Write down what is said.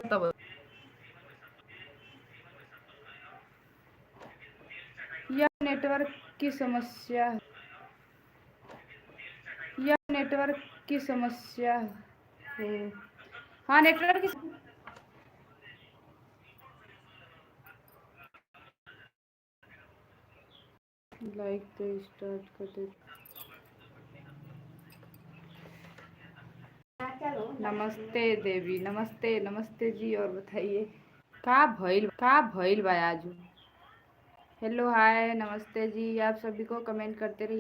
तब यह नेटवर्क की समस्या है। यह नेटवर्क की समस्या हो। हाँ, नेटवर्क की लाइक तो स्टार्ट कर दे। नमस्ते देवी, नमस्ते नमस्ते जी। और बताइए का भइल बा आजू। हेलो हाय नमस्ते जी, आप सभी को कमेंट करते रहिए।